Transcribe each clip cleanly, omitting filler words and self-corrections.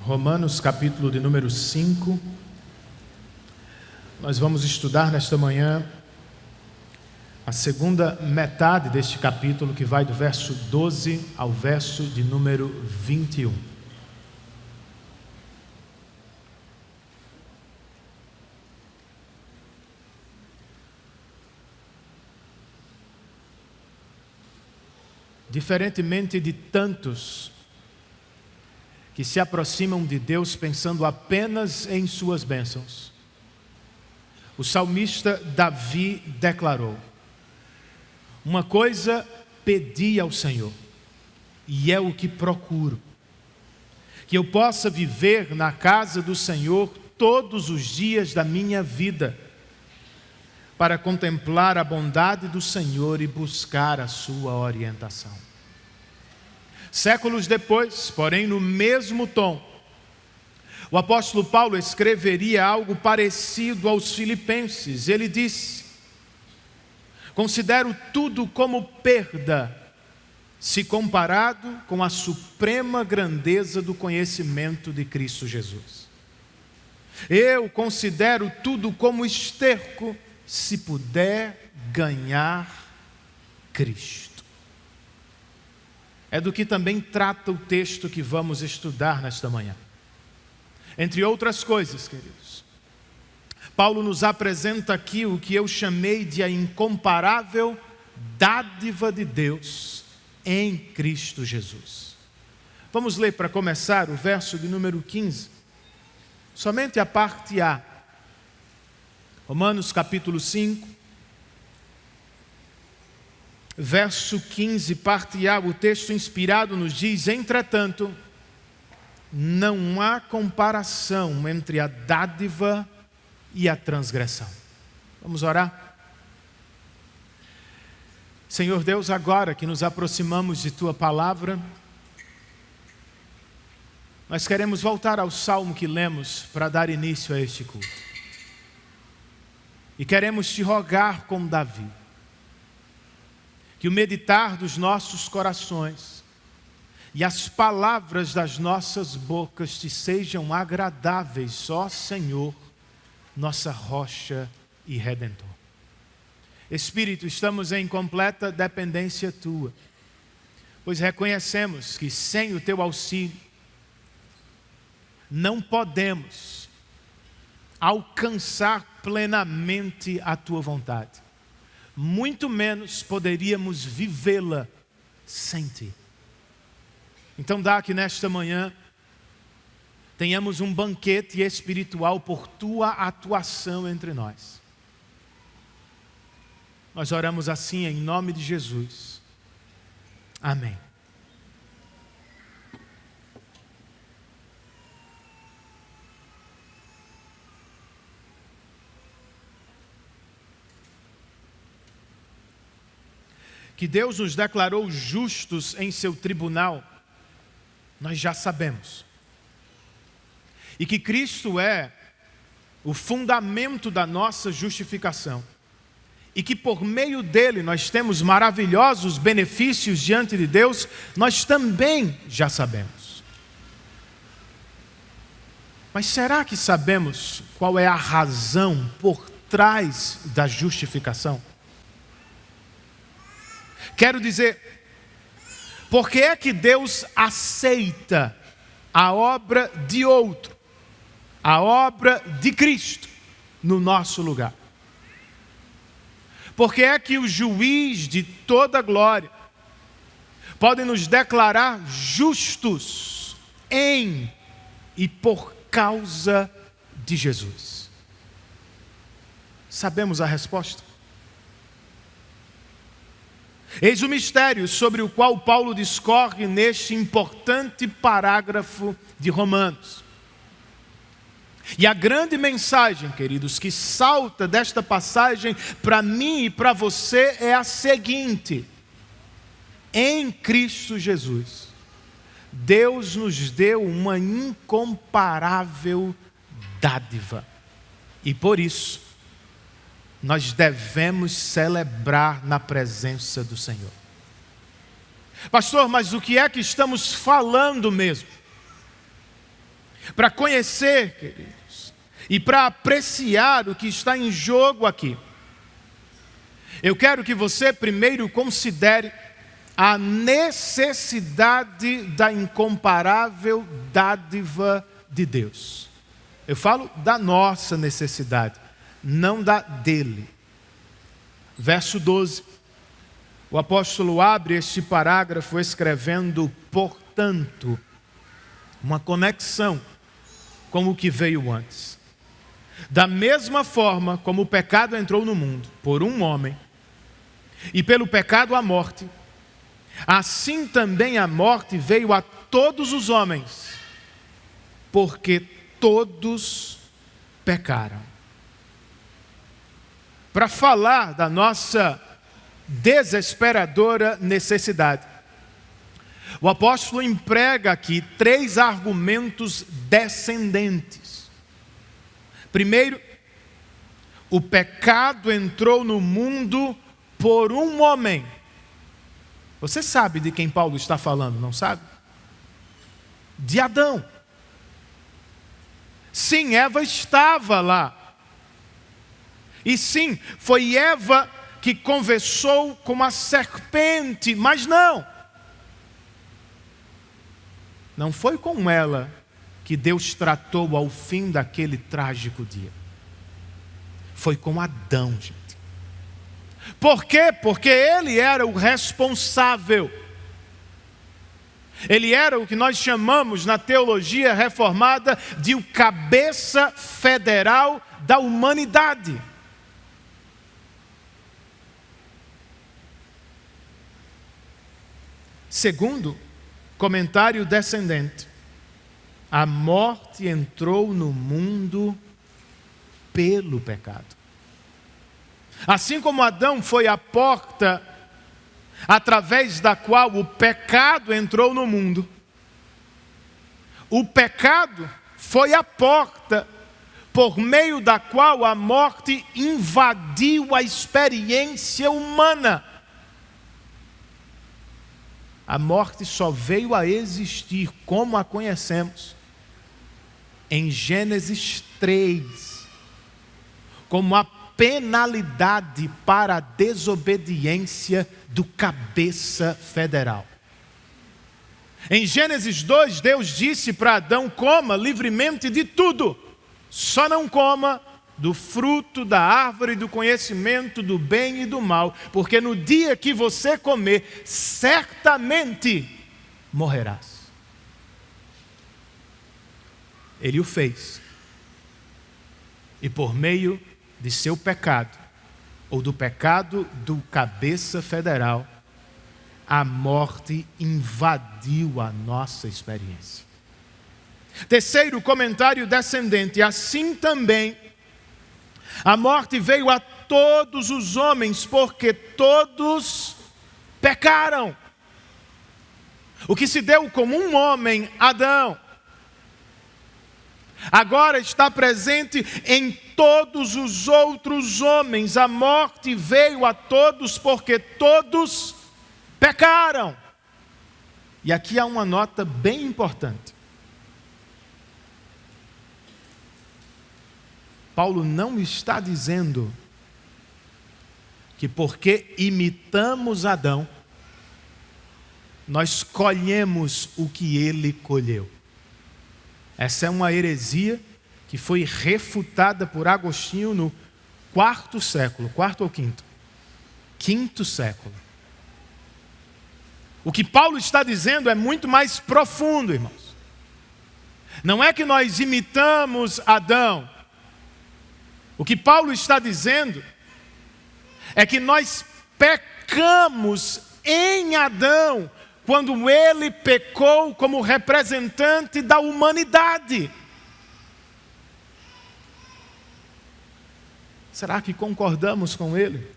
Romanos, capítulo de número 5. Nós vamos estudar nesta manhã a segunda metade deste capítulo, que vai do verso 12 ao verso de número 21. Diferentemente de tantos que se aproximam de Deus pensando apenas em suas bênçãos, o salmista Davi declarou: uma coisa pedi ao Senhor, e é o que procuro, que eu possa viver na casa do Senhor todos os dias da minha vida, para contemplar a bondade do Senhor e buscar a sua orientação. Séculos depois, porém no mesmo tom, o apóstolo Paulo escreveria algo parecido aos Filipenses. Ele disse: considero tudo como perda, se comparado com a suprema grandeza do conhecimento de Cristo Jesus. Eu considero tudo como esterco, se puder ganhar Cristo. É do que também trata o texto que vamos estudar nesta manhã. Entre outras coisas, queridos, Paulo nos apresenta aqui o que eu chamei de a incomparável dádiva de Deus em Cristo Jesus. Vamos ler para começar o verso de número 15, somente a parte A. Romanos capítulo 5, verso 15, parte A, o texto inspirado nos diz: entretanto, não há comparação entre a dádiva e a transgressão. Vamos orar? Senhor Deus, agora que nos aproximamos de Tua Palavra, nós queremos voltar ao salmo que lemos para dar início a este culto. E queremos Te rogar como Davi, que o meditar dos nossos corações e as palavras das nossas bocas Te sejam agradáveis, ó Senhor, nossa rocha e Redentor. Espírito, estamos em completa dependência Tua, pois reconhecemos que sem o Teu auxílio não podemos alcançar plenamente a Tua vontade. Muito menos poderíamos vivê-la sem Ti. Então dá que nesta manhã tenhamos um banquete espiritual por Tua atuação entre nós. Nós oramos assim em nome de Jesus. Amém. Que Deus nos declarou justos em seu tribunal, nós já sabemos. E que Cristo é o fundamento da nossa justificação. E que por meio dele nós temos maravilhosos benefícios diante de Deus, nós também já sabemos. Mas será que sabemos qual é a razão por trás da justificação? Quero dizer, por que é que Deus aceita a obra de outro, a obra de Cristo, no nosso lugar? Por que é que o juiz de toda glória pode nos declarar justos em e por causa de Jesus? Sabemos a resposta. Eis o mistério sobre o qual Paulo discorre neste importante parágrafo de Romanos. E a grande mensagem, queridos, que salta desta passagem para mim e para você é a seguinte: em Cristo Jesus, Deus nos deu uma incomparável dádiva. E por isso, nós devemos celebrar na presença do Senhor. Pastor, mas o que é que estamos falando mesmo? para conhecer, queridos, e para apreciar o que está em jogo aqui, eu quero que você primeiro considere a necessidade da incomparável dádiva de Deus. Eu falo da nossa necessidade, não da dele. Verso 12. O apóstolo abre este parágrafo escrevendo, portanto, uma conexão com o que veio antes. Da mesma forma como o pecado entrou no mundo por um homem, e pelo pecado a morte, assim também a morte veio a todos os homens, porque todos pecaram. Para falar da nossa desesperadora necessidade, o apóstolo emprega aqui 3 argumentos descendentes. Primeiro, o pecado entrou no mundo por um homem. Você sabe de quem Paulo está falando, não sabe? De Adão. Sim, Eva estava lá. E sim, foi Eva que conversou com a serpente, mas não foi com ela que Deus tratou ao fim daquele trágico dia. Foi com Adão, gente. Por quê? Porque ele era o responsável. Ele era o que nós chamamos na teologia reformada de o cabeça federal da humanidade. Segundo comentário descendente, a morte entrou no mundo pelo pecado. Assim como Adão foi a porta através da qual o pecado entrou no mundo, o pecado foi a porta por meio da qual a morte invadiu a experiência humana. A morte só veio a existir como a conhecemos em Gênesis 3, como a penalidade para a desobediência do cabeça federal. Em Gênesis 2, Deus disse para Adão: coma livremente de tudo, só não coma do fruto da árvore do conhecimento do bem e do mal, porque no dia que você comer, certamente morrerás. Ele o fez. E por meio de seu pecado, ou do pecado do cabeça federal, a morte invadiu a nossa experiência. Terceiro comentário descendente, assim também a morte veio a todos os homens, porque todos pecaram. O que se deu como um homem, Adão, agora está presente em todos os outros homens. A morte veio a todos porque todos pecaram. E aqui há uma nota bem importante. Paulo não está dizendo que porque imitamos Adão, nós colhemos o que ele colheu. Essa é uma heresia que foi refutada por Agostinho no 4º século, 4º ou 5º? 5º século. O que Paulo está dizendo é muito mais profundo, irmãos. Não é que nós imitamos Adão. O que Paulo está dizendo é que nós pecamos em Adão quando ele pecou como representante da humanidade. Será que concordamos com ele?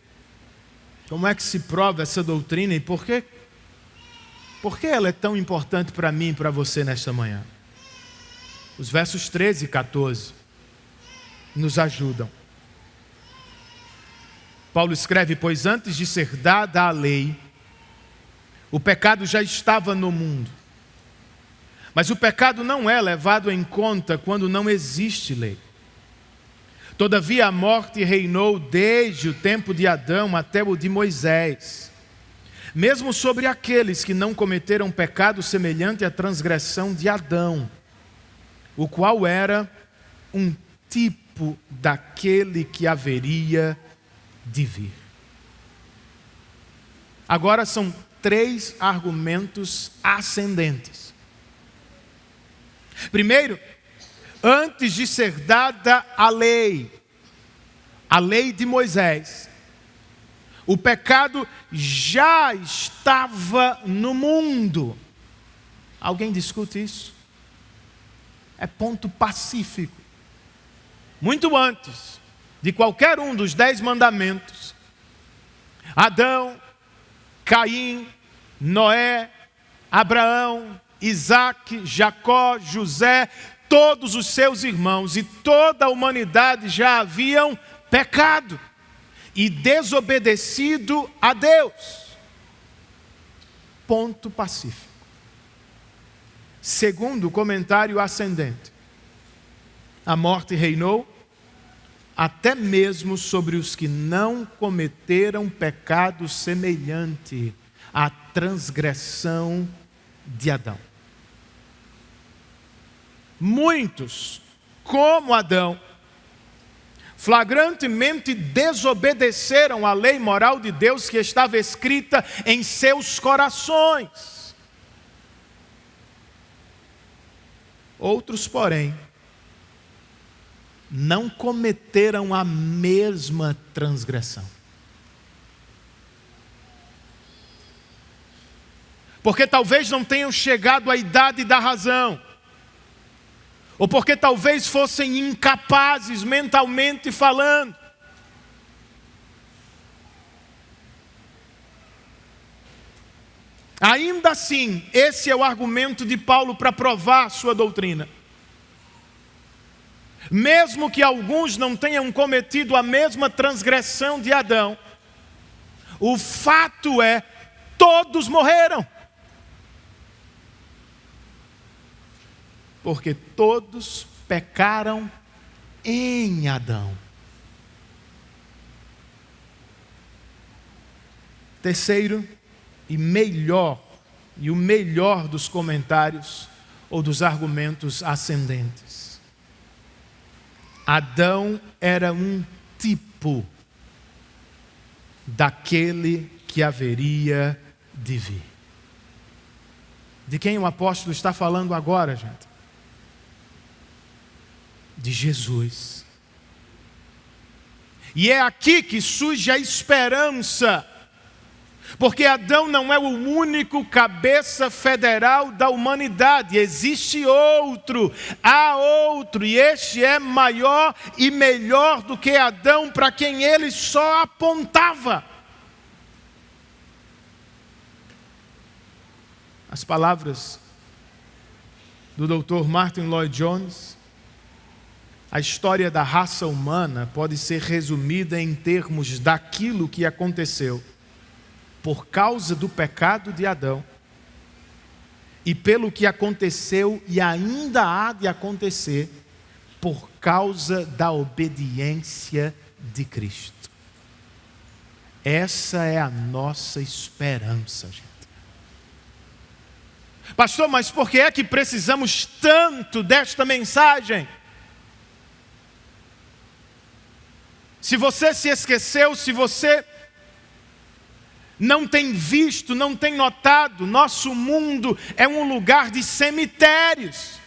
Como é que se prova essa doutrina e por que ela é tão importante para mim e para você nesta manhã? Os versos 13 e 14 nos ajudam. Paulo escreve: pois antes de ser dada a lei, o pecado já estava no mundo. Mas o pecado não é levado em conta quando não existe lei. Todavia a morte reinou desde o tempo de Adão até o de Moisés, mesmo sobre aqueles que não cometeram pecado semelhante à transgressão de Adão, o qual era um tipo daquele que haveria de vir. Agora são 3 argumentos ascendentes. Primeiro, antes de ser dada a lei de Moisés, o pecado já estava no mundo. Alguém discute isso? É ponto pacífico. Muito antes de qualquer um dos 10 mandamentos, Adão, Caim, Noé, Abraão, Isaque, Jacó, José, todos os seus irmãos e toda a humanidade já haviam pecado e desobedecido a Deus. Ponto pacífico. Segundo o comentário ascendente, a morte reinou até mesmo sobre os que não cometeram pecado semelhante à transgressão de Adão. Muitos, como Adão, flagrantemente desobedeceram a lei moral de Deus que estava escrita em seus corações. Outros, porém, não cometeram a mesma transgressão. Porque talvez não tenham chegado à idade da razão, ou porque talvez fossem incapazes mentalmente falando. Ainda assim, esse é o argumento de Paulo para provar a sua doutrina. Mesmo que alguns não tenham cometido a mesma transgressão de Adão, o fato é, todos morreram. Porque todos pecaram em Adão. Terceiro e o melhor dos comentários ou dos argumentos ascendentes. Adão era um tipo daquele que haveria de vir. De quem o apóstolo está falando agora, gente? De Jesus. E é aqui que surge a esperança, porque Adão não é o único cabeça federal da humanidade, existe outro, há outro, e este é maior e melhor do que Adão, para quem ele só apontava. As palavras do Dr. Martin Lloyd Jones: a história da raça humana pode ser resumida em termos daquilo que aconteceu por causa do pecado de Adão e pelo que aconteceu e ainda há de acontecer por causa da obediência de Cristo. Essa é a nossa esperança, gente. Pastor, mas por que é que precisamos tanto desta mensagem? Se você se esqueceu, se você não tem visto, não tem notado, nosso mundo é um lugar de cemitérios.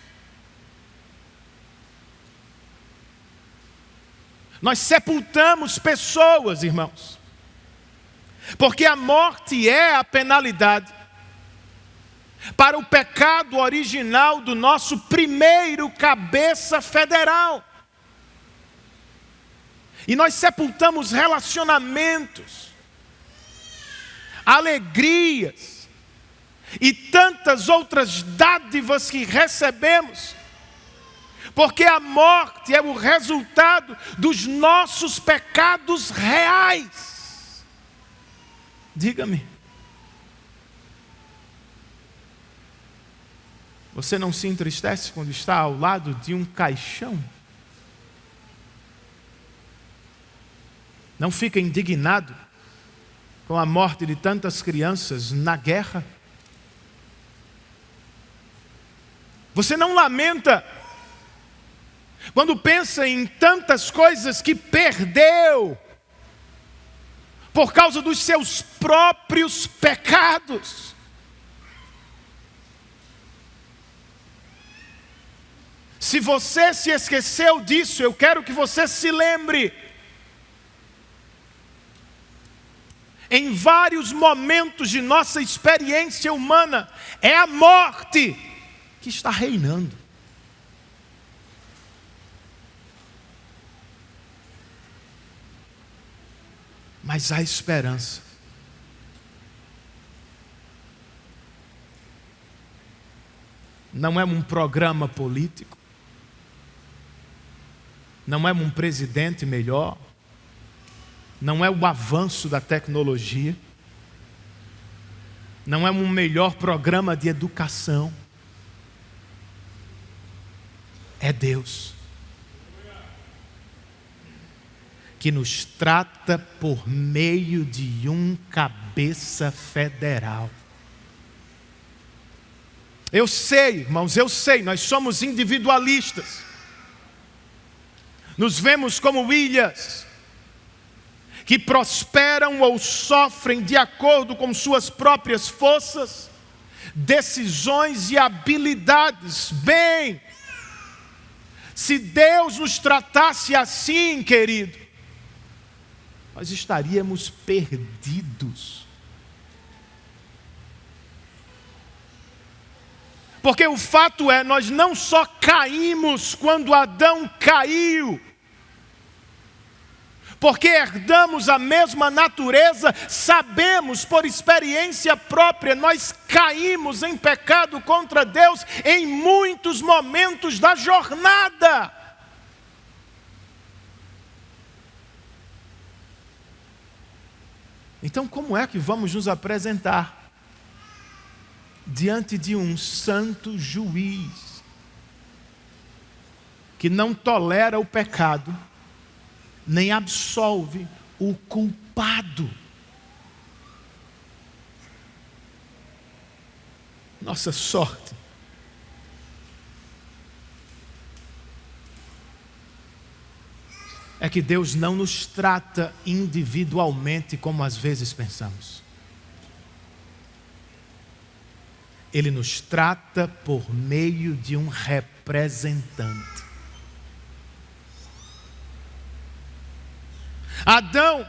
Nós sepultamos pessoas, irmãos, porque a morte é a penalidade para o pecado original do nosso primeiro cabeça federal. E nós sepultamos relacionamentos, alegrias e tantas outras dádivas que recebemos, porque a morte é o resultado dos nossos pecados reais. Diga-me, Você não se entristece quando está ao lado de um caixão? Não fica indignado com a morte de tantas crianças na guerra? Você não lamenta quando pensa em tantas coisas que perdeu por causa dos seus próprios pecados? Se você se esqueceu disso, eu quero que você se lembre. Em vários momentos de nossa experiência humana, é a morte que está reinando. Mas há esperança. Não é um programa político, não é um presidente melhor, não é o avanço da tecnologia, não é um melhor programa de educação. É Deus que nos trata por meio de um cabeça federal. Eu sei, irmãos, nós somos individualistas. Nos vemos como ilhas que prosperam ou sofrem de acordo com suas próprias forças, decisões e habilidades. Bem, se Deus nos tratasse assim, querido, nós estaríamos perdidos. Porque o fato é, nós não só caímos quando Adão caiu, porque herdamos a mesma natureza, sabemos por experiência própria, nós caímos em pecado contra Deus em muitos momentos da jornada. Então, como é que vamos nos apresentar diante de um santo juiz que não tolera o pecado, nem absolve o culpado? Nossa sorte é que Deus não nos trata individualmente como às vezes pensamos. Ele nos trata por meio de um representante. Adão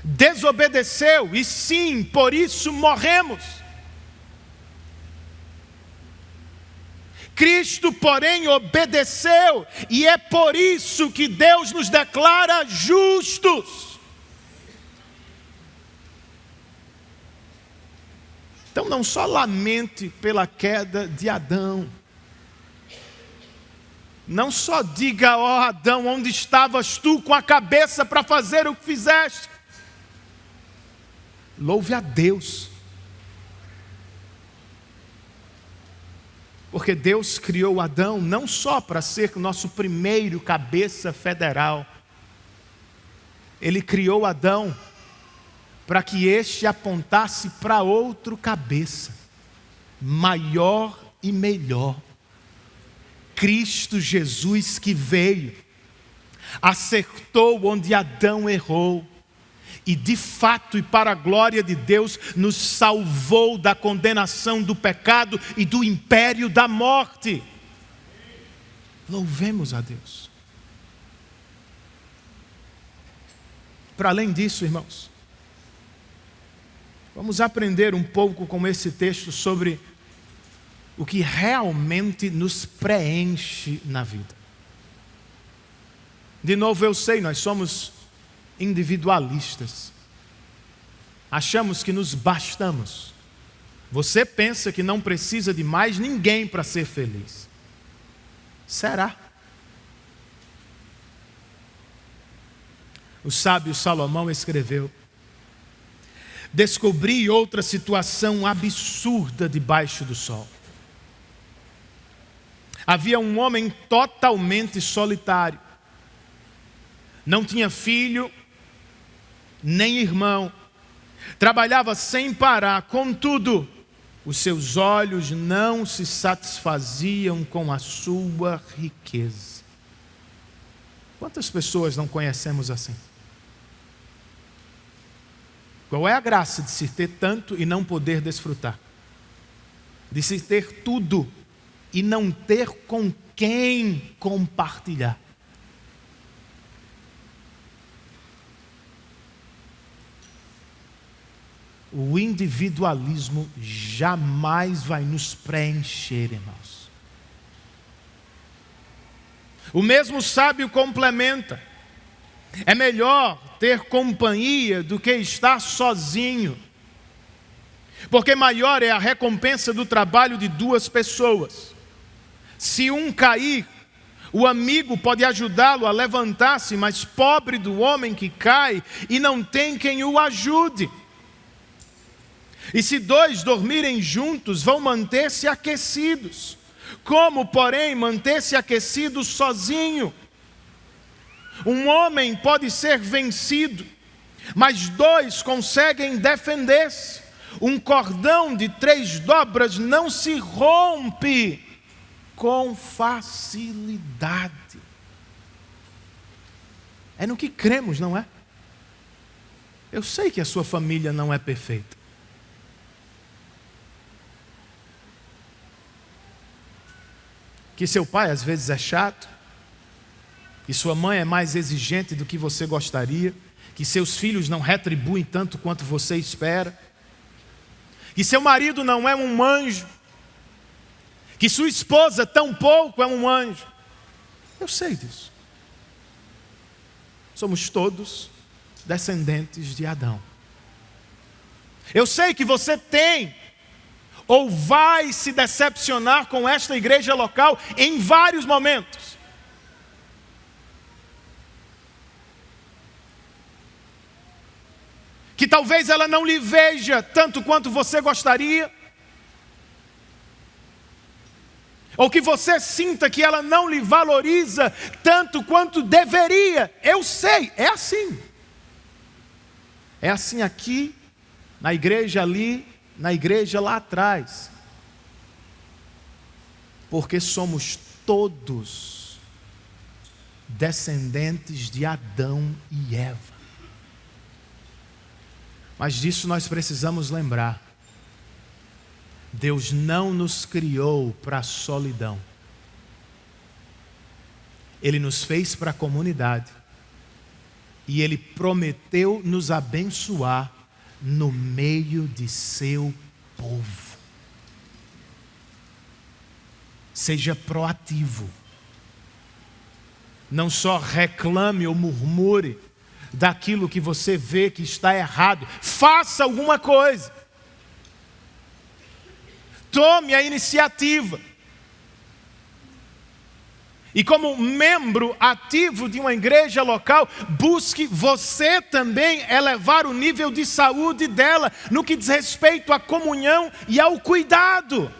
desobedeceu e sim, por isso morremos. Cristo, porém, obedeceu e é por isso que Deus nos declara justos. Então não só lamente pela queda de Adão, não só diga, ó Adão, onde estavas tu com a cabeça para fazer o que fizeste? Louve a Deus. Porque Deus criou Adão não só para ser nosso primeiro cabeça federal. Ele criou Adão para que este apontasse para outro cabeça, maior e melhor. Cristo Jesus que veio, acertou onde Adão errou, e de fato e para a glória de Deus, nos salvou da condenação do pecado e do império da morte. Louvemos a Deus. Para além disso, irmãos, vamos aprender um pouco com esse texto sobre o que realmente nos preenche na vida. De novo, eu sei, nós somos individualistas. Achamos que nos bastamos. Você pensa que não precisa de mais ninguém para ser feliz. Será? O sábio Salomão escreveu: descobri outra situação absurda debaixo do sol. Havia um homem totalmente solitário. Não tinha filho, nem irmão. Trabalhava sem parar, contudo, os seus olhos não se satisfaziam com a sua riqueza. Quantas pessoas não conhecemos assim? Qual é a graça de se ter tanto e não poder desfrutar? De se ter tudo e não ter com quem compartilhar? O individualismo jamais vai nos preencher, irmãos. O mesmo sábio complementa: é melhor ter companhia do que estar sozinho, porque maior é a recompensa do trabalho de duas pessoas. Se um cair, o amigo pode ajudá-lo a levantar-se, mas pobre do homem que cai e não tem quem o ajude. E se dois dormirem juntos, vão manter-se aquecidos. Como, porém, manter-se aquecido sozinho? Um homem pode ser vencido, mas dois conseguem defender-se. Um cordão de 3 dobras não se rompe com facilidade. É no que cremos, não é? Eu sei que a sua família não é perfeita. Que seu pai às vezes é chato, que sua mãe é mais exigente do que você gostaria, que seus filhos não retribuem tanto quanto você espera, que seu marido não é um anjo, que sua esposa tampouco é um anjo. Eu sei disso. Somos todos descendentes de Adão. Eu sei que você tem ou vai se decepcionar com esta igreja local em vários momentos. Que talvez ela não lhe veja tanto quanto você gostaria, ou que você sinta que ela não lhe valoriza tanto quanto deveria. Eu sei, é assim. É assim aqui, na igreja ali, na igreja lá atrás. Porque somos todos descendentes de Adão e Eva. Mas disso nós precisamos lembrar. Deus não nos criou para a solidão. Ele nos fez para a comunidade. E Ele prometeu nos abençoar no meio de seu povo. Seja proativo. Não só reclame ou murmure daquilo que você vê que está errado. Faça alguma coisa. Tome a iniciativa. E como membro ativo de uma igreja local, busque você também elevar o nível de saúde dela, no que diz respeito à comunhão e ao cuidado.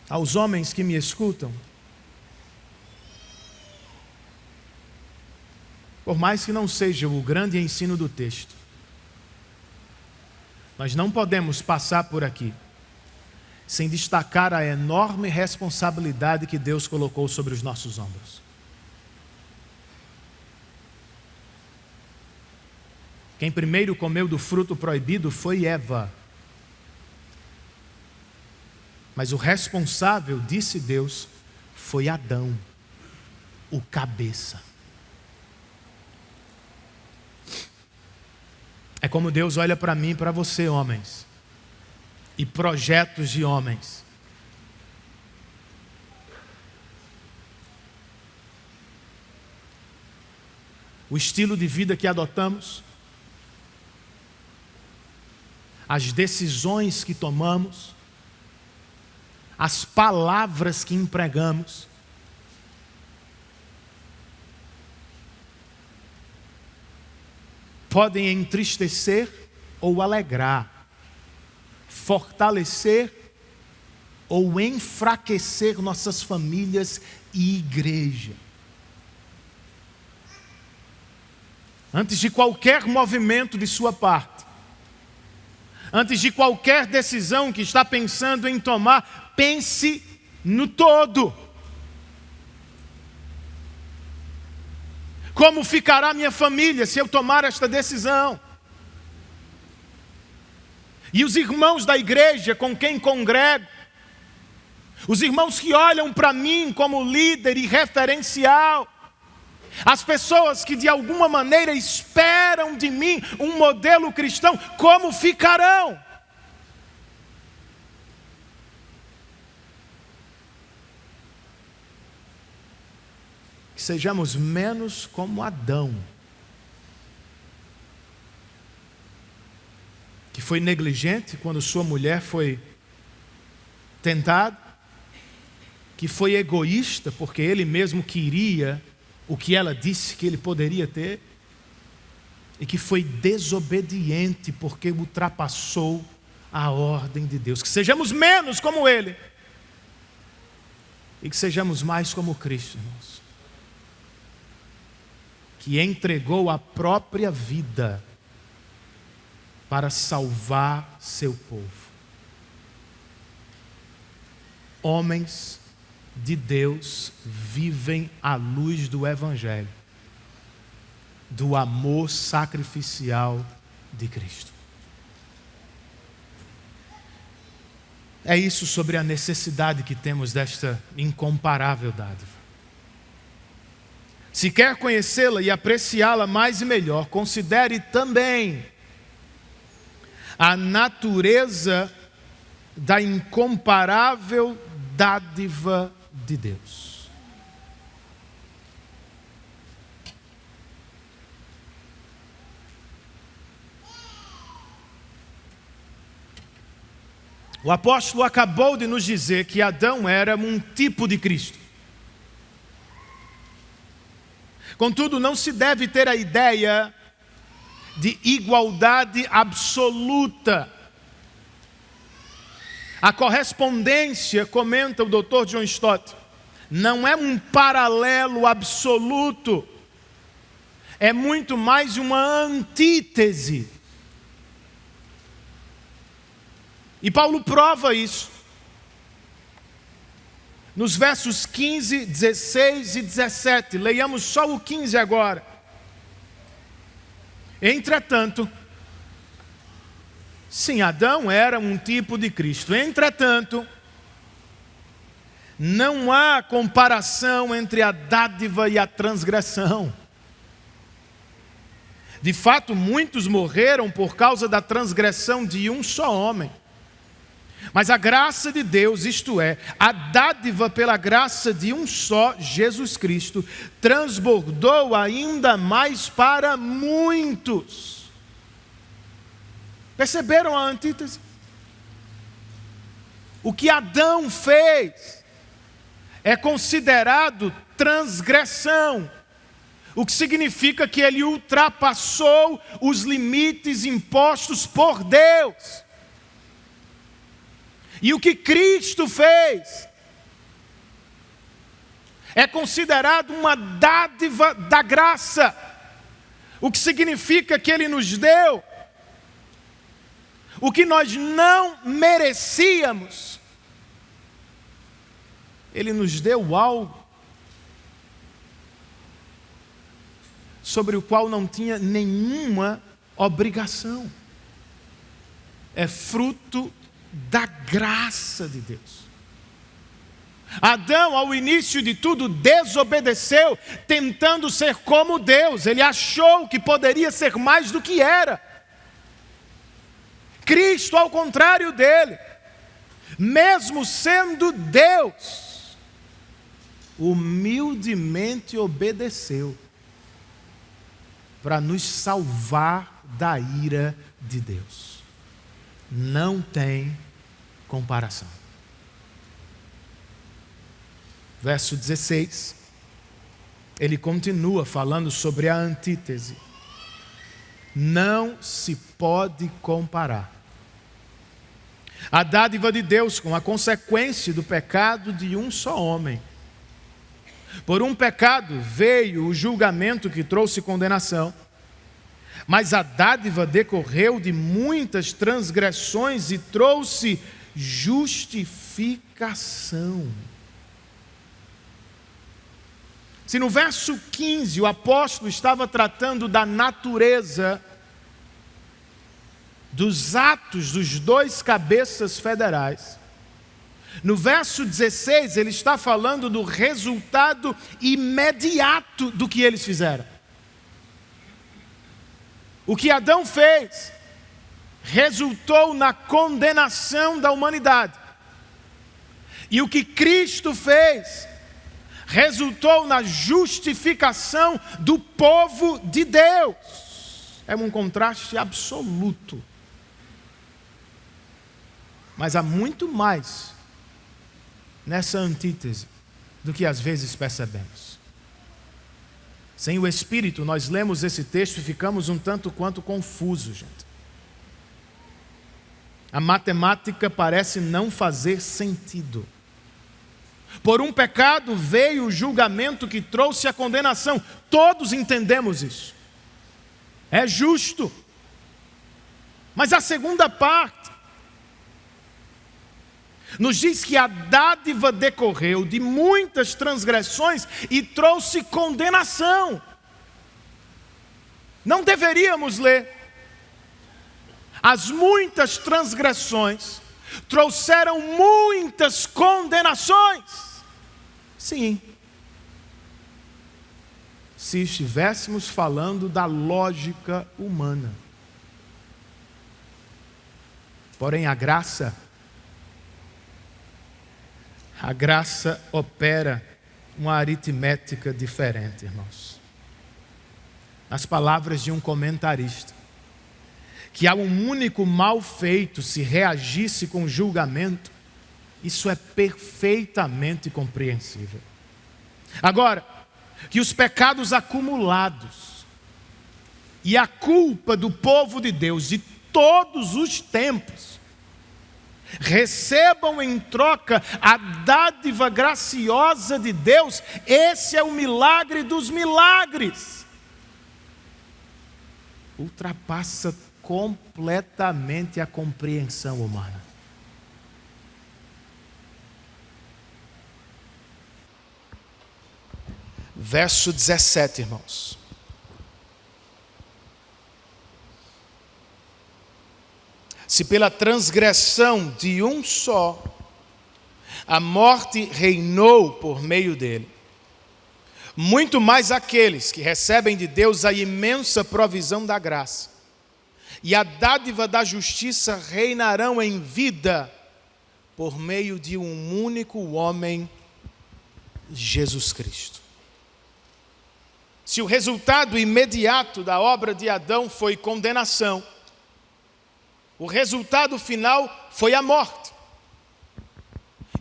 Aos homens que me escutam, por mais que não seja o grande ensino do texto, nós não podemos passar por aqui sem destacar a enorme responsabilidade que Deus colocou sobre os nossos ombros. Quem primeiro comeu do fruto proibido foi Eva. Mas o responsável, disse Deus, foi Adão, o cabeça. É como Deus olha para mim e para você, homens, e projetos de homens. O estilo de vida que adotamos, as decisões que tomamos, as palavras que empregamos, podem entristecer ou alegrar, fortalecer ou enfraquecer nossas famílias e igreja. Antes de qualquer movimento de sua parte, antes de qualquer decisão que está pensando em tomar, pense no todo. Como ficará minha família se eu tomar esta decisão? E os irmãos da igreja com quem congrego, os irmãos que olham para mim como líder e referencial, as pessoas que de alguma maneira esperam de mim um modelo cristão, como ficarão? Que sejamos menos como Adão, que foi negligente quando sua mulher foi tentada, que foi egoísta porque ele mesmo queria o que ela disse que ele poderia ter, e que foi desobediente porque ultrapassou a ordem de Deus. Que sejamos menos como ele e que sejamos mais como Cristo, irmãos, que entregou a própria vida para salvar seu povo. Homens de Deus vivem à luz do Evangelho, do amor sacrificial de Cristo. É isso sobre a necessidade que temos desta incomparável dádiva. Se quer conhecê-la e apreciá-la mais e melhor, considere também a natureza da incomparável dádiva de Deus. O apóstolo acabou de nos dizer que Adão era um tipo de Cristo. Contudo, não se deve ter a ideia de igualdade absoluta. A correspondência, comenta o Dr. John Stott, não é um paralelo absoluto, é muito mais uma antítese. E Paulo prova isso nos versos 15, 16 e 17. Leiamos só o 15 agora. Entretanto, sim, Adão era um tipo de Cristo. Entretanto, não há comparação entre a dádiva e a transgressão. De fato, muitos morreram por causa da transgressão de um só homem. Mas a graça de Deus, isto é, a dádiva pela graça de um só, Jesus Cristo, transbordou ainda mais para muitos. Perceberam a antítese? O que Adão fez é considerado transgressão, o que significa que ele ultrapassou os limites impostos por Deus. E o que Cristo fez é considerado uma dádiva da graça, o que significa que Ele nos deu o que nós não merecíamos. Ele nos deu algo sobre o qual não tinha nenhuma obrigação. É fruto da graça de Deus. Adão, ao início de tudo, desobedeceu, tentando ser como Deus. Ele achou que poderia ser mais do que era. Cristo, ao contrário dele, mesmo sendo Deus, humildemente obedeceu para nos salvar da ira de Deus. Não tem comparação. Verso 16, ele continua falando sobre a antítese. não se pode comparar. A dádiva de Deus com a consequência do pecado de um só homem. Por um pecado veio o julgamento que trouxe condenação, mas a dádiva decorreu de muitas transgressões e trouxe justificação. Se no verso 15 o apóstolo estava tratando da natureza dos atos dos dois cabeças federais, no verso 16 ele está falando do resultado imediato do que eles fizeram. O que Adão fez resultou na condenação da humanidade. E o que Cristo fez resultou na justificação do povo de Deus. É um contraste absoluto. Mas há muito mais nessa antítese do que às vezes percebemos. Sem o Espírito, nós lemos esse texto e ficamos um tanto quanto confusos, gente. A matemática parece não fazer sentido. Por um pecado veio o julgamento que trouxe a condenação. Todos entendemos isso. É justo. Mas a segunda parte nos diz que a dádiva decorreu de muitas transgressões e trouxe condenação. Não deveríamos ler. As muitas transgressões trouxeram muitas condenações. Sim. Se estivéssemos falando da lógica humana. Porém, a graça opera uma aritmética diferente, irmãos. Nas palavras de um comentarista, que a um único mal feito se reagisse com julgamento, isso é perfeitamente compreensível. Agora, que os pecados acumulados e a culpa do povo de Deus de todos os tempos recebam em troca a dádiva graciosa de Deus, esse é o milagre dos milagres. Ultrapassa completamente a compreensão humana. Verso 17, irmãos. Se pela transgressão de um só, a morte reinou por meio dele, muito mais aqueles que recebem de Deus a imensa provisão da graça e a dádiva da justiça reinarão em vida por meio de um único homem, Jesus Cristo. Se o resultado imediato da obra de Adão foi condenação, o resultado final foi a morte.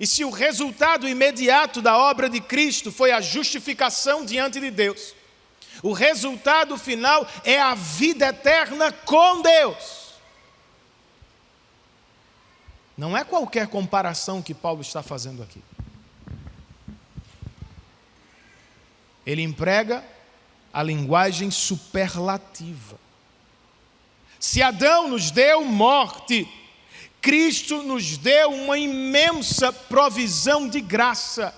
E se o resultado imediato da obra de Cristo foi a justificação diante de Deus, o resultado final é a vida eterna com Deus. Não é qualquer comparação que Paulo está fazendo aqui. Ele emprega a linguagem superlativa. Se Adão nos deu morte, Cristo nos deu uma imensa provisão de graça,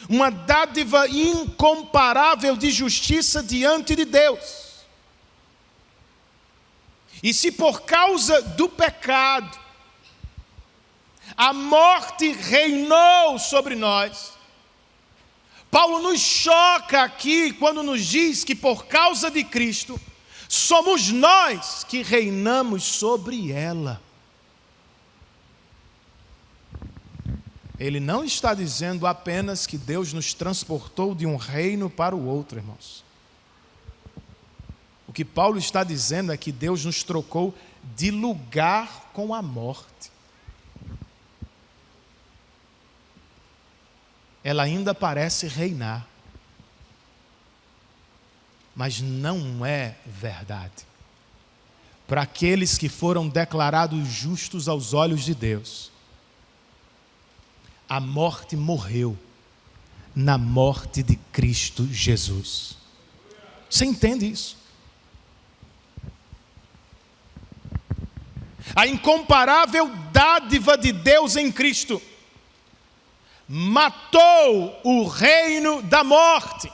uma dádiva incomparável de justiça diante de Deus. E se por causa do pecado a morte reinou sobre nós, Paulo nos choca aqui quando nos diz que por causa de Cristo somos nós que reinamos sobre ela. Ele não está dizendo apenas que Deus nos transportou de um reino para o outro, irmãos. O que Paulo está dizendo é que Deus nos trocou de lugar com a morte. Ela ainda parece reinar, mas não é verdade. para aqueles que foram declarados justos aos olhos de Deus, a morte morreu na morte de Cristo Jesus. Você entende isso? A incomparável dádiva de Deus em Cristo matou o reino da morte.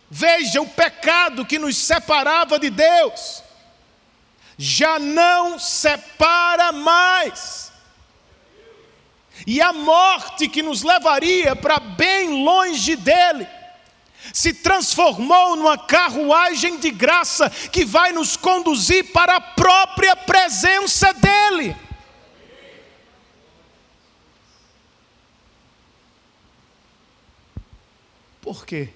Veja, o pecado que nos separava de Deus já não separa mais. E a morte que nos levaria para bem longe dele se transformou numa carruagem de graça que vai nos conduzir para a própria presença dele. Por quê?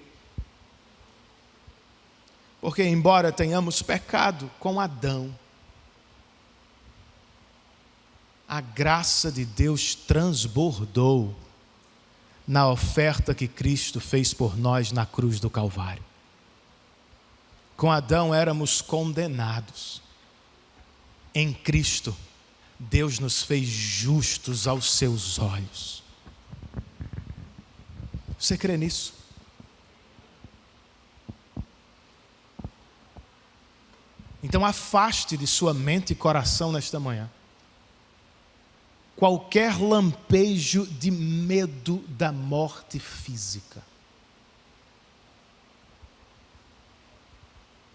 Porque embora tenhamos pecado com Adão, a graça de Deus transbordou na oferta que Cristo fez por nós na cruz do Calvário. Com Adão éramos condenados. Em Cristo, Deus nos fez justos aos seus olhos. Você crê nisso? Então afaste de sua mente e coração nesta manhã qualquer lampejo de medo da morte física.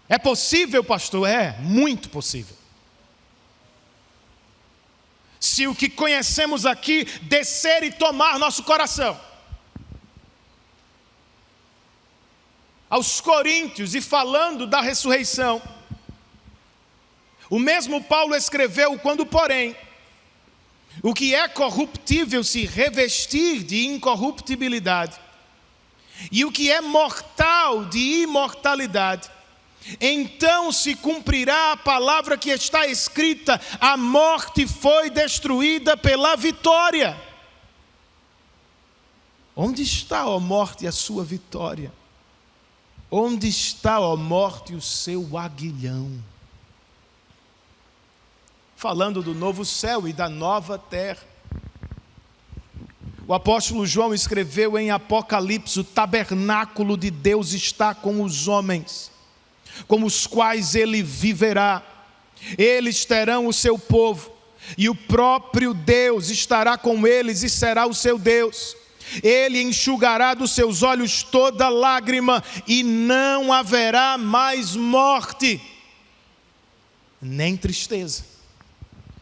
É possível, pastor? É, muito possível. Se o que conhecemos aqui descer e tomar nosso coração. Aos Coríntios, e falando da ressurreição, o mesmo Paulo escreveu: quando, porém, o que é corruptível se revestir de incorruptibilidade, e o que é mortal de imortalidade, então se cumprirá a palavra que está escrita: a morte foi destruída pela vitória. Onde está, ó morte, a sua vitória? Onde está, ó morte, o seu aguilhão? Falando do novo céu e da nova terra. O apóstolo João escreveu em Apocalipse: o tabernáculo de Deus está com os homens, com os quais ele viverá. Eles terão o seu povo, e o próprio Deus estará com eles e será o seu Deus. Ele enxugará dos seus olhos toda lágrima, e não haverá mais morte, nem tristeza,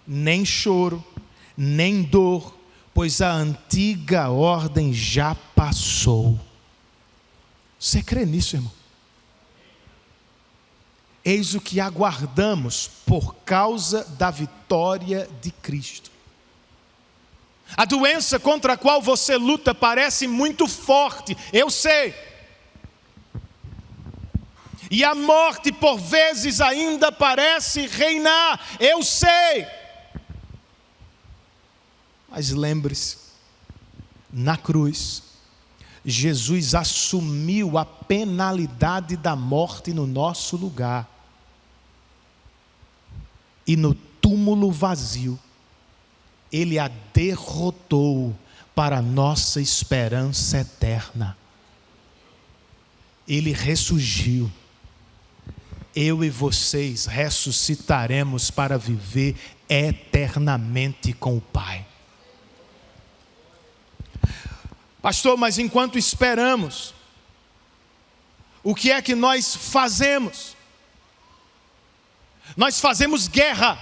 nem choro, nem dor, pois a antiga ordem já passou. Você crê nisso, irmão? Eis o que aguardamos por causa da vitória de Cristo. A doença contra a qual você luta parece muito forte, eu sei. E a morte por vezes ainda parece reinar, eu sei. Mas lembre-se, na cruz, Jesus assumiu a penalidade da morte no nosso lugar. E no túmulo vazio, Ele a derrotou para a nossa esperança eterna. Ele ressurgiu. Eu e vocês ressuscitaremos para viver eternamente com o Pai. Pastor, mas enquanto esperamos, o que é que nós fazemos? Nós fazemos guerra.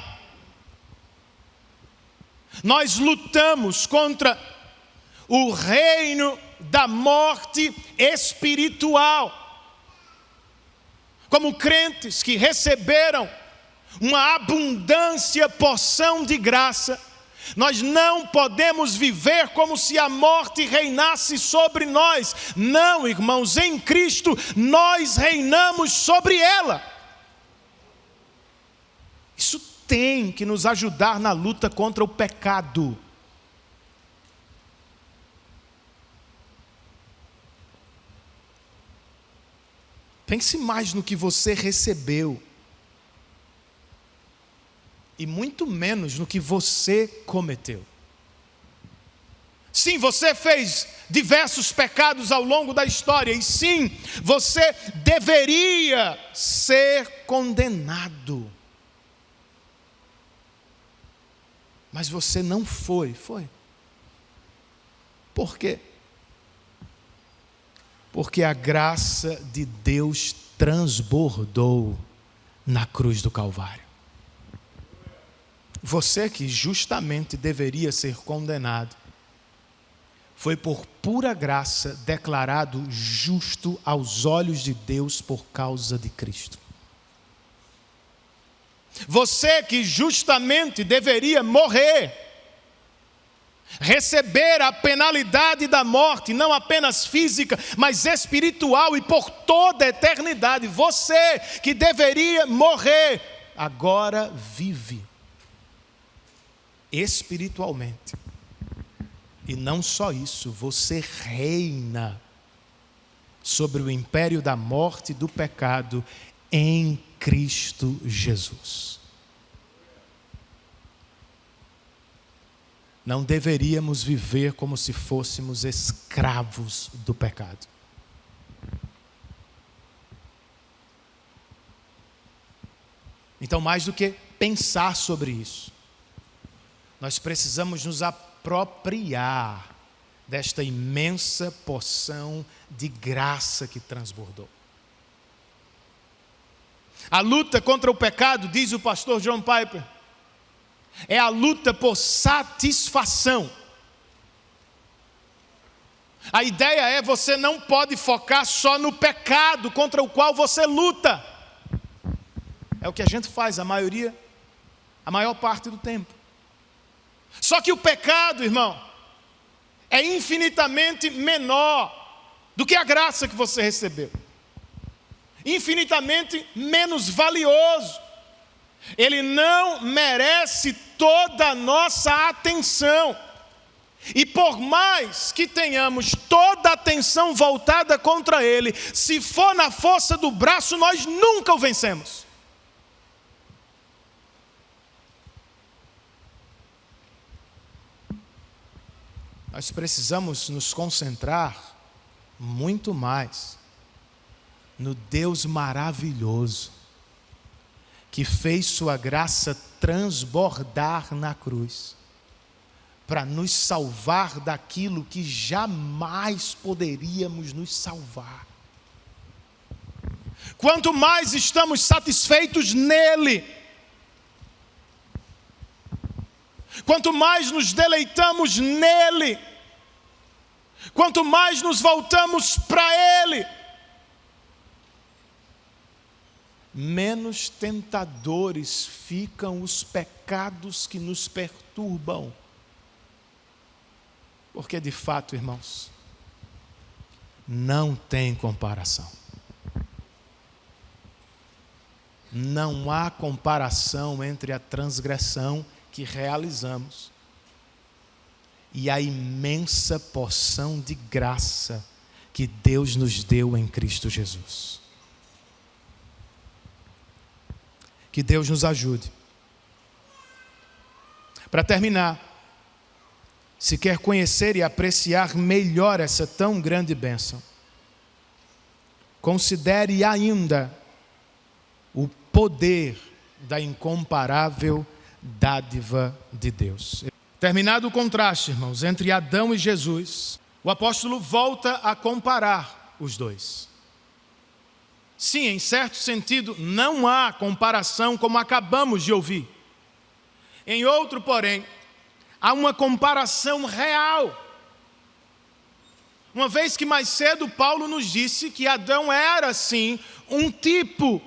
Nós lutamos contra o reino da morte espiritual. Como crentes que receberam uma abundância porção de graça, nós não podemos viver como se a morte reinasse sobre nós. Não, irmãos, em Cristo nós reinamos sobre ela. Isso tem que nos ajudar na luta contra o pecado. Pense mais no que você recebeu e muito menos no que você cometeu. Sim, você fez diversos pecados ao longo da história, e sim, você deveria ser condenado. Mas você não foi. Por quê? Porque a graça de Deus transbordou na cruz do Calvário. Você que justamente deveria ser condenado, foi por pura graça declarado justo aos olhos de Deus por causa de Cristo. Você que justamente deveria morrer, receber a penalidade da morte, não apenas física, mas espiritual e por toda a eternidade. Você que deveria morrer, agora vive espiritualmente. E não só isso, você reina sobre o império da morte e do pecado em Cristo Jesus. Não deveríamos viver como se fôssemos escravos do pecado. Então, mais do que pensar sobre isso, nós precisamos nos apropriar desta imensa porção de graça que transbordou. A luta contra o pecado, diz o pastor John Piper, é a luta por satisfação. A ideia é: você não pode focar só no pecado contra o qual você luta. É o que a gente faz a maior parte do tempo. Só que o pecado, irmão, é infinitamente menor do que a graça que você recebeu. Infinitamente menos valioso. Ele não merece toda a nossa atenção. E por mais que tenhamos toda a atenção voltada contra ele, se for na força do braço, nós nunca o vencemos. Nós precisamos nos concentrar muito mais no Deus maravilhoso, que fez sua graça transbordar na cruz, para nos salvar daquilo que jamais poderíamos nos salvar. Quanto mais estamos satisfeitos nele, quanto mais nos deleitamos nele, quanto mais nos voltamos para ele, menos tentadores ficam os pecados que nos perturbam. Porque de fato, irmãos, não tem comparação. Não há comparação entre a transgressão que realizamos e a imensa porção de graça que Deus nos deu em Cristo Jesus. Que Deus nos ajude. Para terminar, se quer conhecer e apreciar melhor essa tão grande bênção, considere ainda o poder da incomparável dádiva de Deus. Terminado o contraste, irmãos, entre Adão e Jesus, o apóstolo volta a comparar os dois. Sim, em certo sentido, não há comparação como acabamos de ouvir. Em outro, porém, há uma comparação real. Uma vez que mais cedo Paulo nos disse que Adão era, sim, um tipo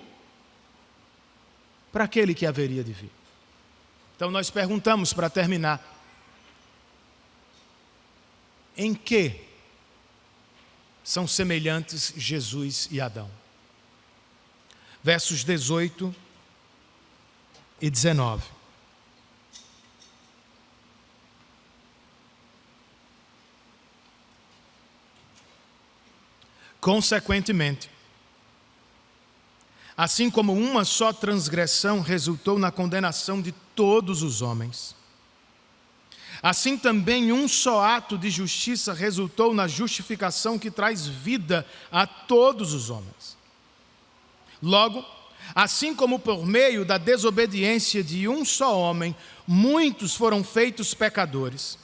para aquele que haveria de vir. Então nós perguntamos, para terminar, em que são semelhantes Jesus e Adão? Versos 18 e 19. Consequentemente, assim como uma só transgressão resultou na condenação de todos os homens. Assim também um só ato de justiça resultou na justificação que traz vida a todos os homens. Logo, assim como por meio da desobediência de um só homem, muitos foram feitos pecadores,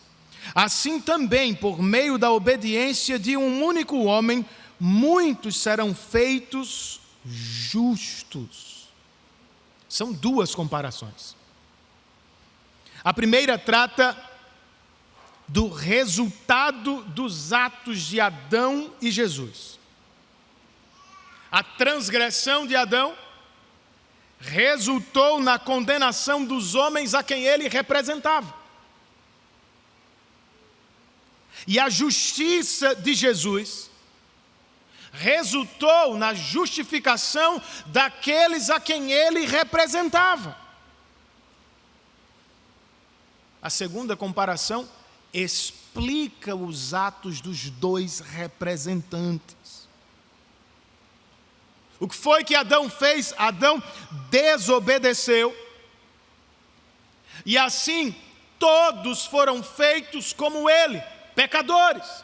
assim também por meio da obediência de um único homem, muitos serão feitos justos. São duas comparações. A primeira trata do resultado dos atos de Adão e Jesus. A transgressão de Adão resultou na condenação dos homens a quem ele representava. E a justiça de Jesus resultou na justificação daqueles a quem ele representava. A segunda comparação explica os atos dos dois representantes. O que foi que Adão fez? Adão desobedeceu. E assim, todos foram feitos como ele, pecadores.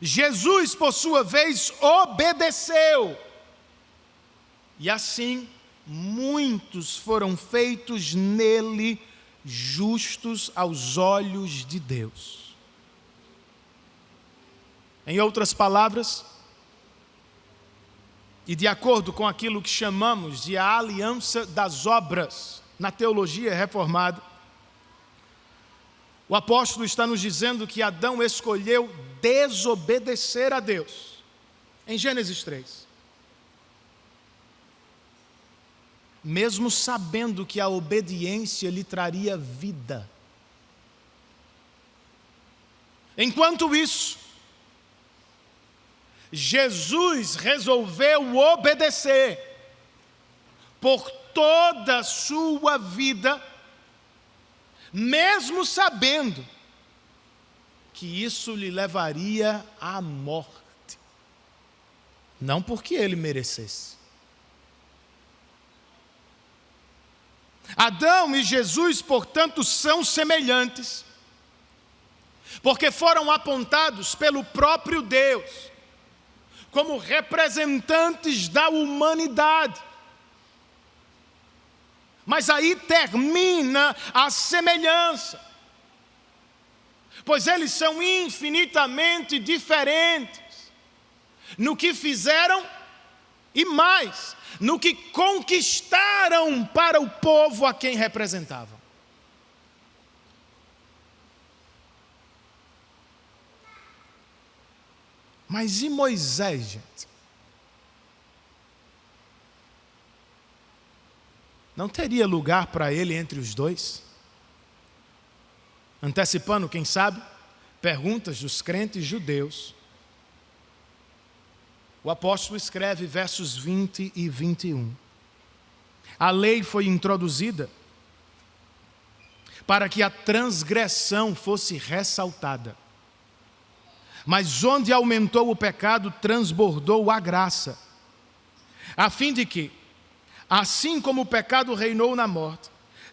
Jesus, por sua vez, obedeceu. E assim, muitos foram feitos nele justos aos olhos de Deus. Em outras palavras, e de acordo com aquilo que chamamos de a aliança das obras na teologia reformada, o apóstolo está nos dizendo que Adão escolheu desobedecer a Deus, em Gênesis 3. Mesmo sabendo que a obediência lhe traria vida. Enquanto isso, Jesus resolveu obedecer por toda a sua vida, mesmo sabendo que isso lhe levaria à morte. Não porque ele merecesse. Adão e Jesus, portanto, são semelhantes, porque foram apontados pelo próprio Deus como representantes da humanidade. Mas aí termina a semelhança, pois eles são infinitamente diferentes no que fizeram e mais, no que conquistaram para o povo a quem representavam. Mas e Moisés, gente? Não teria lugar para ele entre os dois? Antecipando, quem sabe, perguntas dos crentes judeus, o apóstolo escreve versos 20 e 21. A lei foi introduzida para que a transgressão fosse ressaltada. Mas onde aumentou o pecado, transbordou a graça, a fim de que, assim como o pecado reinou na morte,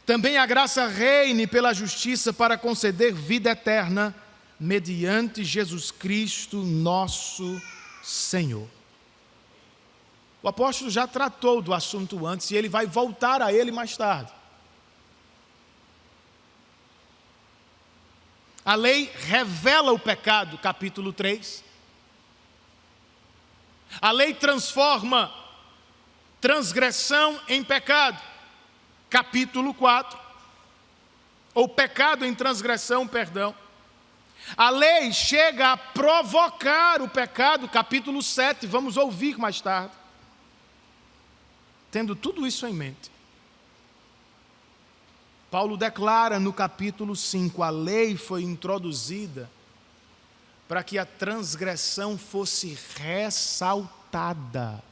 também a graça reine pela justiça para conceder vida eterna, mediante Jesus Cristo, nosso Senhor. O apóstolo já tratou do assunto antes e ele vai voltar a ele mais tarde. A lei revela o pecado, capítulo 3. A lei transforma transgressão em pecado, capítulo 4. Ou pecado em transgressão, perdão. A lei chega a provocar o pecado, capítulo 7, vamos ouvir mais tarde. Tendo tudo isso em mente, Paulo declara no capítulo 5, a lei foi introduzida para que a transgressão fosse ressaltada.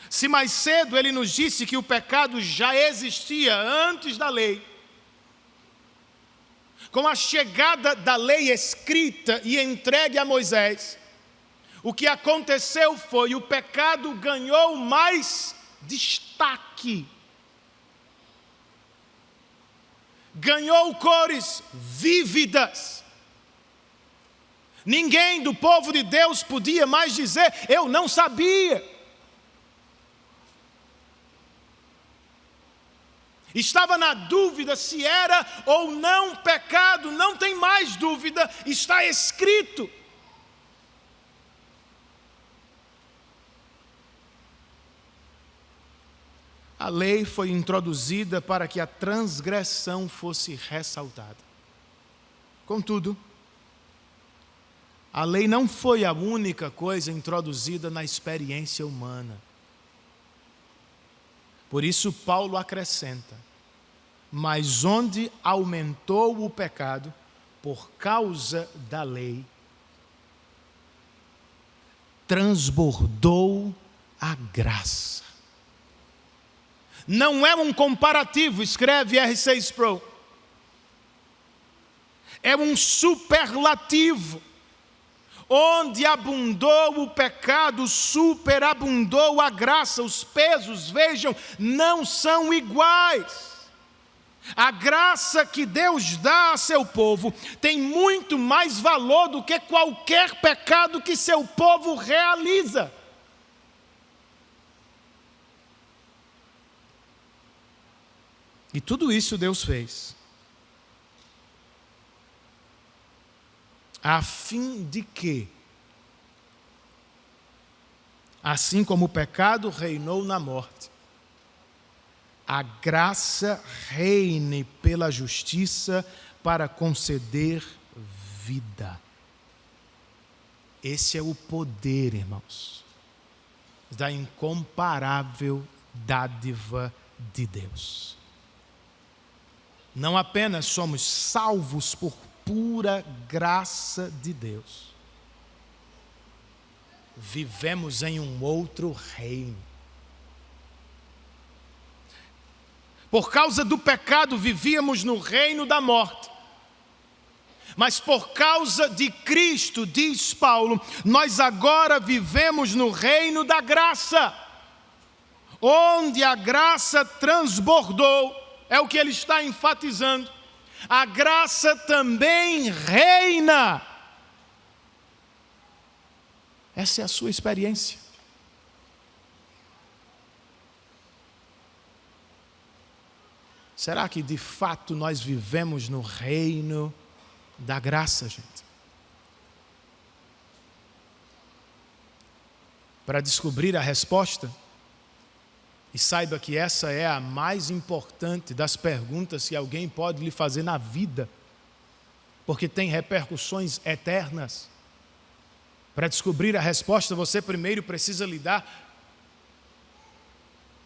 Se mais cedo ele nos disse que o pecado já existia antes da lei, com a chegada da lei escrita e entregue a Moisés, o que aconteceu foi o pecado ganhou mais destaque. Ganhou cores vívidas. Ninguém do povo de Deus podia mais dizer, eu não sabia. Estava na dúvida se era ou não pecado, não tem mais dúvida, está escrito. A lei foi introduzida para que a transgressão fosse ressaltada. Contudo, a lei não foi a única coisa introduzida na experiência humana. Por isso Paulo acrescenta, mas onde aumentou o pecado por causa da lei, transbordou a graça. Não é um comparativo, escreve R6 Pro. É um superlativo. Onde abundou o pecado, superabundou a graça. Os pesos, vejam, não são iguais. A graça que Deus dá a seu povo tem muito mais valor do que qualquer pecado que seu povo realiza. E tudo isso Deus fez a fim de que, assim como o pecado reinou na morte, a graça reine pela justiça para conceder vida. Esse é o poder, irmãos, da incomparável dádiva de Deus. Não apenas somos salvos por pura graça de Deus, vivemos em um outro reino. Por causa do pecado vivíamos no reino da morte, mas por causa de Cristo, diz Paulo, nós agora vivemos no reino da graça, onde a graça transbordou, é o que ele está enfatizando. A graça também reina. Essa é a sua experiência. Será que de fato nós vivemos no reino da graça, gente? Para descobrir a resposta, e saiba que essa é a mais importante das perguntas que alguém pode lhe fazer na vida, porque tem repercussões eternas. Para descobrir a resposta, você primeiro precisa lidar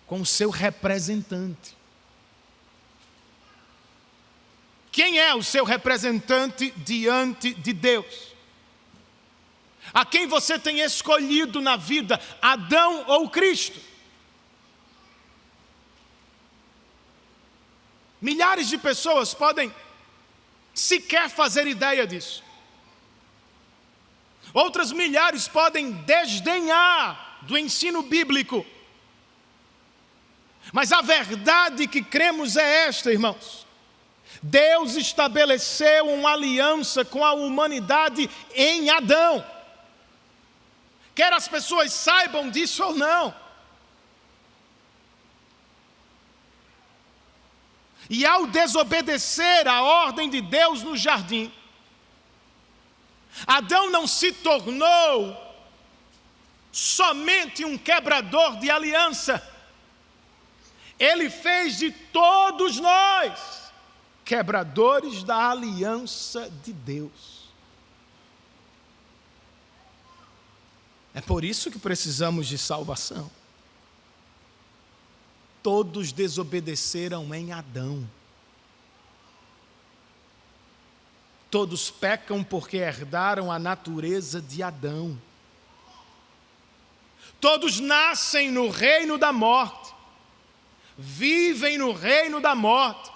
com o seu representante. Quem é o seu representante diante de Deus? A quem você tem escolhido na vida, Adão ou Cristo? Milhares de pessoas podem sequer fazer ideia disso. Outras milhares podem desdenhar do ensino bíblico. Mas a verdade que cremos é esta, irmãos. Deus estabeleceu uma aliança com a humanidade em Adão. Quer as pessoas saibam disso ou não. E ao desobedecer a ordem de Deus no jardim, Adão não se tornou somente um quebrador de aliança. Ele fez de todos nós quebradores da aliança de Deus. É por isso que precisamos de salvação. Todos desobedeceram em Adão. Todos pecam porque herdaram a natureza de Adão. Todos nascem no reino da morte, vivem no reino da morte,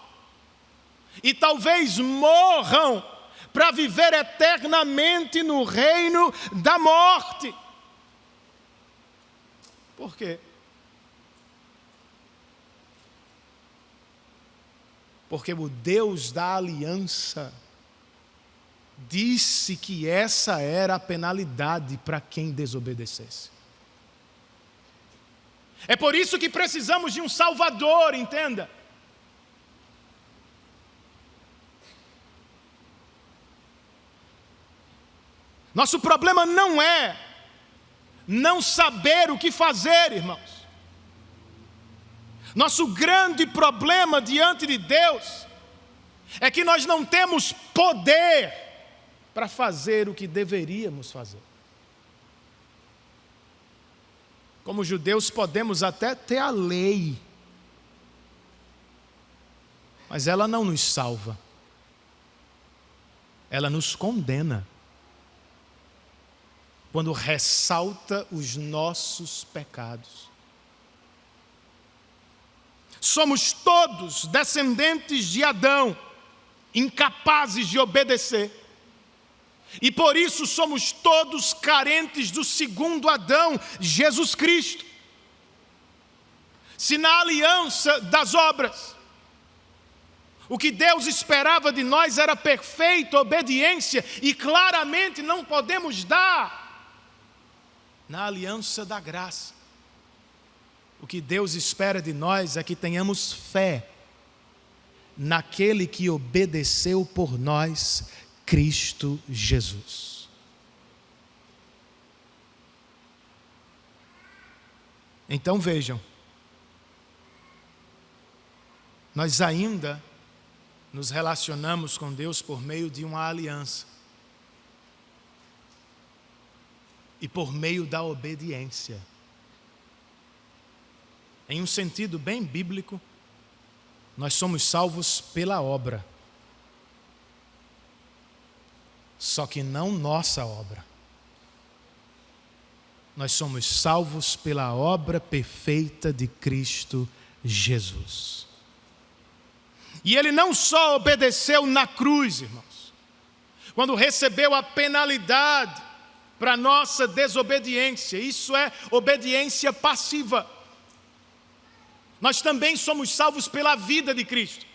e talvez morram para viver eternamente no reino da morte. Por quê? Porque o Deus da aliança disse que essa era a penalidade para quem desobedecesse. É por isso que precisamos de um Salvador, entenda. Nosso problema não é não saber o que fazer, irmãos. Nosso grande problema diante de Deus é que nós não temos poder para fazer o que deveríamos fazer. Como judeus podemos até ter a lei, mas ela não nos salva. Ela nos condena quando ressalta os nossos pecados. Somos todos descendentes de Adão, incapazes de obedecer. E por isso somos todos carentes do segundo Adão, Jesus Cristo. Se na aliança das obras, o que Deus esperava de nós era perfeita obediência, e claramente não podemos dar, na aliança da graça, o que Deus espera de nós é que tenhamos fé naquele que obedeceu por nós, Cristo Jesus. Então vejam, nós ainda nos relacionamos com Deus por meio de uma aliança e por meio da obediência. Em um sentido bem bíblico, nós somos salvos pela obra. Só que não nossa obra. Nós somos salvos pela obra perfeita de Cristo Jesus. E Ele não só obedeceu na cruz, irmãos, quando recebeu a penalidade para nossa desobediência, isso é obediência passiva. Nós também somos salvos pela vida de Cristo.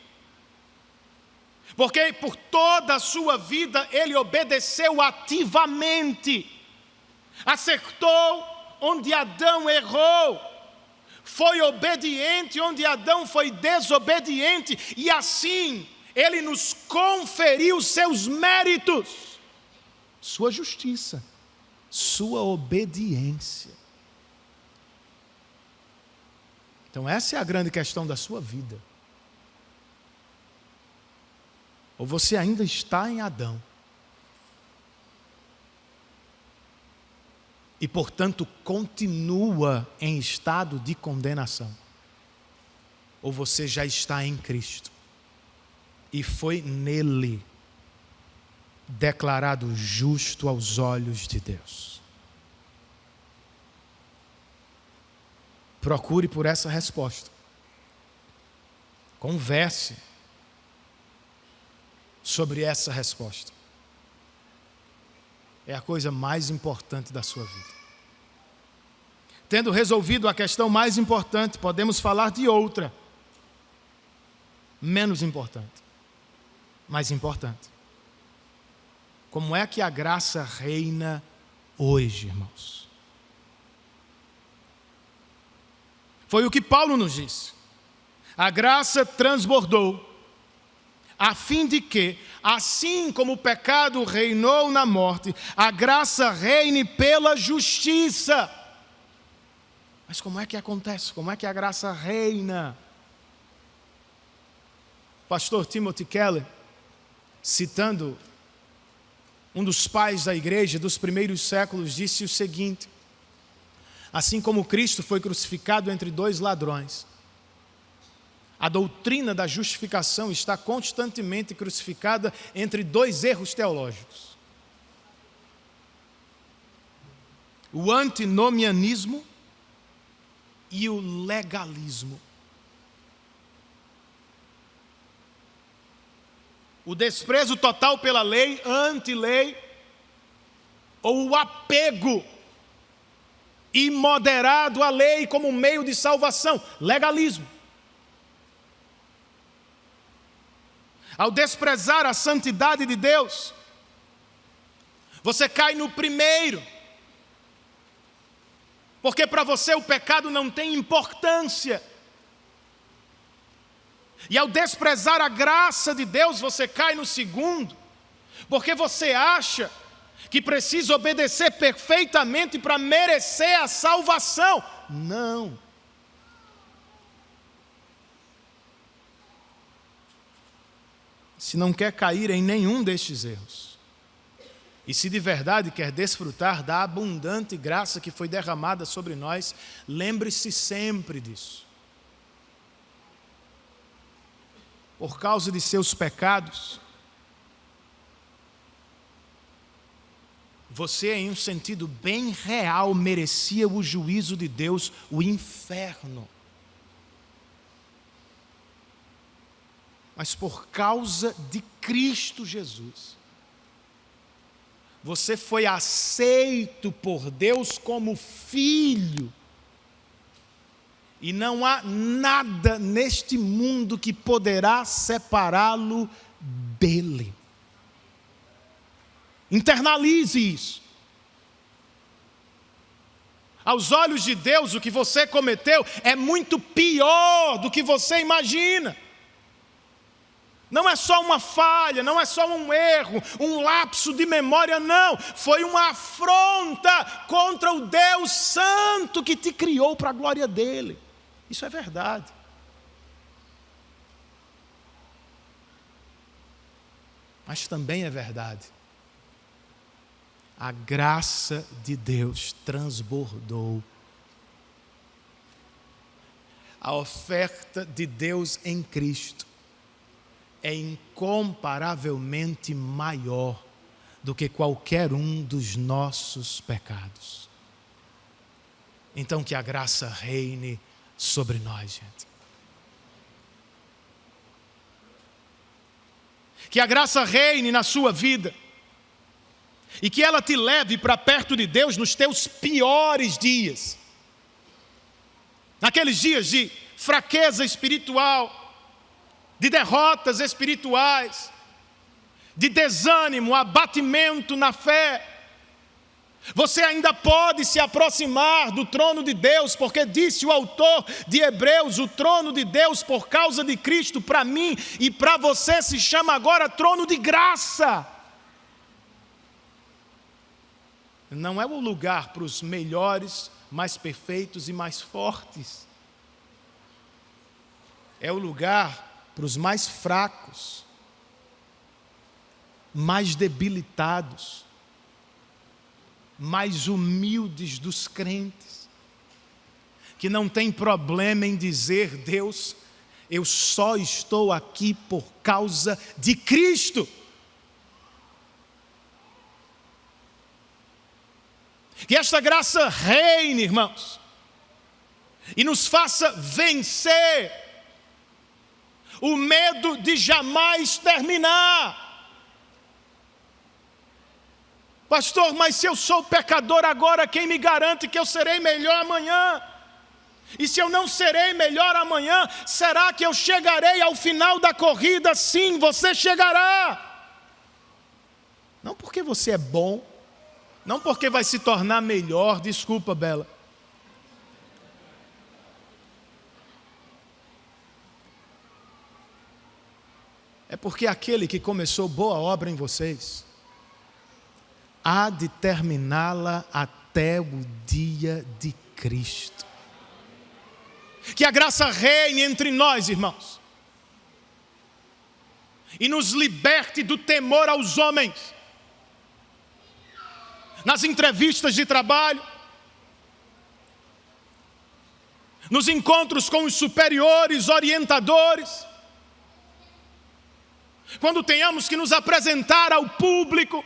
Porque por toda a sua vida Ele obedeceu ativamente. Acertou onde Adão errou. Foi obediente onde Adão foi desobediente. E assim Ele nos conferiu seus méritos, sua justiça, sua obediência. Então essa é a grande questão da sua vida. Ou você ainda está em Adão e, portanto, continua em estado de condenação, ou você já está em Cristo e foi nele declarado justo aos olhos de Deus. Procure por essa resposta. Converse sobre essa resposta. É a coisa mais importante da sua vida. Tendo resolvido a questão mais importante, podemos falar de outra, menos importante, mas importante. Como é que a graça reina hoje, irmãos? Foi o que Paulo nos disse. A graça transbordou, a fim de que, assim como o pecado reinou na morte, a graça reine pela justiça. Mas como é que acontece? Como é que a graça reina? Pastor Timothy Keller, citando um dos pais da igreja dos primeiros séculos, disse o seguinte: assim como Cristo foi crucificado entre dois ladrões, a doutrina da justificação está constantemente crucificada entre dois erros teológicos: o antinomianismo e o legalismo. O desprezo total pela lei, anti-lei, ou o apego e moderado a lei como meio de salvação, legalismo. Ao desprezar a santidade de Deus, você cai no primeiro, porque para você o pecado não tem importância. E ao desprezar a graça de Deus, você cai no segundo, porque você acha que precisa obedecer perfeitamente para merecer a salvação. Não. Se não quer cair em nenhum destes erros, e se de verdade quer desfrutar da abundante graça que foi derramada sobre nós, lembre-se sempre disso. Por causa de seus pecados, você, em um sentido bem real, merecia o juízo de Deus, o inferno. Mas por causa de Cristo Jesus, você foi aceito por Deus como filho. E não há nada neste mundo que poderá separá-lo dele. Internalize isso. Aos olhos de Deus, o que você cometeu é muito pior do que você imagina. Não é só uma falha, não é só um erro, um lapso de memória, não. Foi uma afronta contra o Deus Santo que te criou para a glória dele. Isso é verdade. Mas também é verdade. A graça de Deus transbordou. A oferta de Deus em Cristo é incomparavelmente maior do que qualquer um dos nossos pecados. Então que a graça reine sobre nós, gente. Que a graça reine na sua vida e que ela te leve para perto de Deus nos teus piores dias. Naqueles dias de fraqueza espiritual, de derrotas espirituais, de desânimo, abatimento na fé. Você ainda pode se aproximar do trono de Deus, porque disse o autor de Hebreus, o trono de Deus por causa de Cristo para mim e para você se chama agora trono de graça. Não é o lugar para os melhores, mais perfeitos e mais fortes. É o lugar para os mais fracos, mais debilitados, mais humildes dos crentes, que não tem problema em dizer: Deus, eu só estou aqui por causa de Cristo. Que esta graça reine, irmãos, e nos faça vencer o medo de jamais terminar. Pastor, mas se eu sou pecador agora, quem me garante que eu serei melhor amanhã? E se eu não serei melhor amanhã, será que eu chegarei ao final da corrida? Sim, você chegará. Não porque você é bom, não porque vai se tornar melhor, desculpa, Bela. É porque aquele que começou boa obra em vocês há de terminá-la até o dia de Cristo. Que a graça reine entre nós, irmãos, e nos liberte do temor aos homens. Nas entrevistas de trabalho, nos encontros com os superiores, orientadores, quando tenhamos que nos apresentar ao público,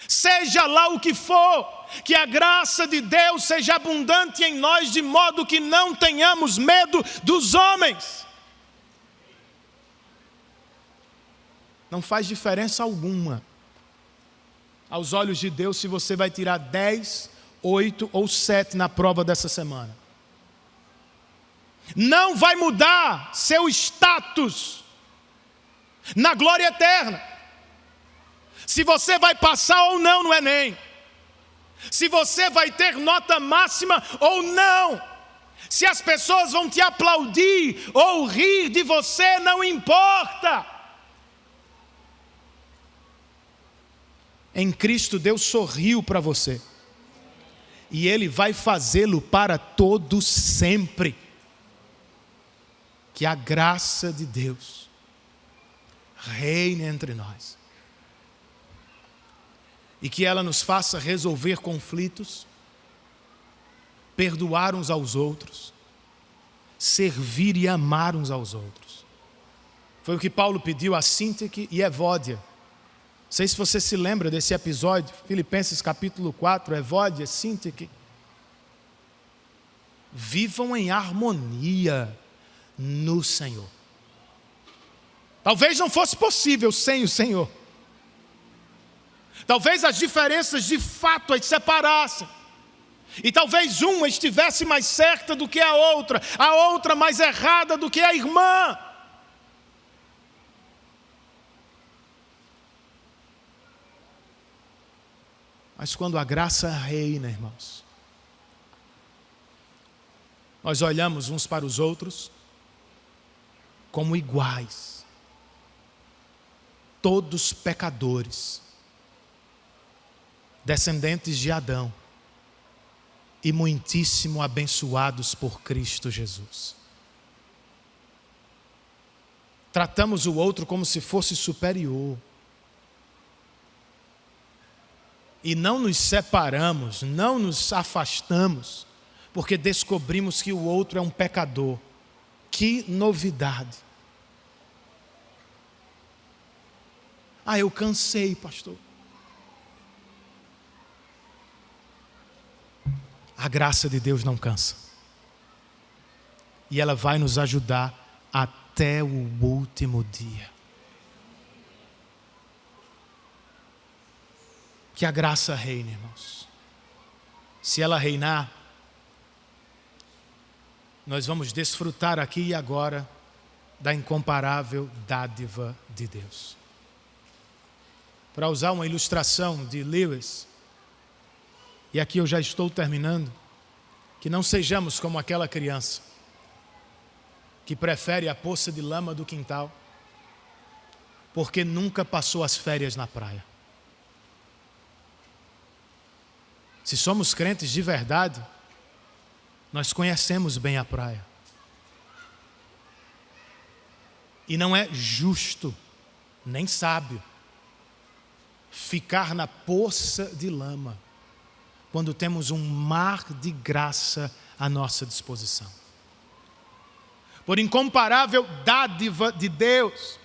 seja lá o que for, que a graça de Deus seja abundante em nós, de modo que não tenhamos medo dos homens. Não faz diferença alguma aos olhos de Deus se você vai tirar 10 8 ou 7 na prova dessa semana. Não vai mudar seu status na glória eterna. Se você vai passar ou não no Enem. Se você vai ter nota máxima ou não. Se as pessoas vão te aplaudir ou rir de você, não importa. Em Cristo, Deus sorriu para você. E Ele vai fazê-lo para todo sempre. Que a graça de Deus reine entre nós. E que ela nos faça resolver conflitos, perdoar uns aos outros, servir e amar uns aos outros. Foi o que Paulo pediu a Síntique e Evódia. Não sei se você se lembra desse episódio, Filipenses capítulo 4, Evódia, Síntique. Vivam em harmonia no Senhor. Talvez não fosse possível sem o Senhor. Talvez as diferenças de fato as separassem. E talvez uma estivesse mais certa do que a outra mais errada do que a irmã. Mas quando a graça reina, irmãos, nós olhamos uns para os outros como iguais, todos pecadores, descendentes de Adão e muitíssimo abençoados por Cristo Jesus. Tratamos o outro como se fosse superior. E não nos separamos, não nos afastamos, porque descobrimos que o outro é um pecador. Que novidade! Eu cansei, pastor. A graça de Deus não cansa. E ela vai nos ajudar até o último dia. Que a graça reine, irmãos. Se ela reinar, nós vamos desfrutar aqui e agora da incomparável dádiva de Deus. Para usar uma ilustração de Lewis, e aqui eu já estou terminando, que não sejamos como aquela criança que prefere a poça de lama do quintal, porque nunca passou as férias na praia. Se somos crentes de verdade, nós conhecemos bem a praia. E não é justo, nem sábio, ficar na poça de lama, quando temos um mar de graça à nossa disposição. Por incomparável dádiva de Deus,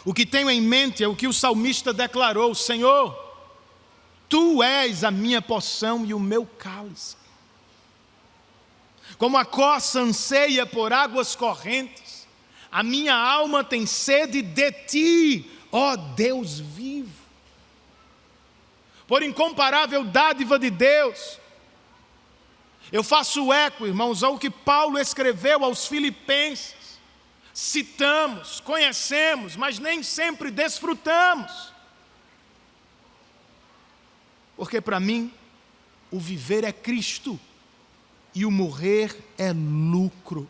o que tenho em mente é o que o salmista declarou: Senhor, Tu és a minha porção e o meu cálice. Como a corça anseia por águas correntes, a minha alma tem sede de Ti, ó Deus vivo. Por incomparável dádiva de Deus, eu faço eco, irmãos, ao que Paulo escreveu aos Filipenses. Citamos, conhecemos, mas nem sempre desfrutamos. Porque para mim, o viver é Cristo e o morrer é lucro.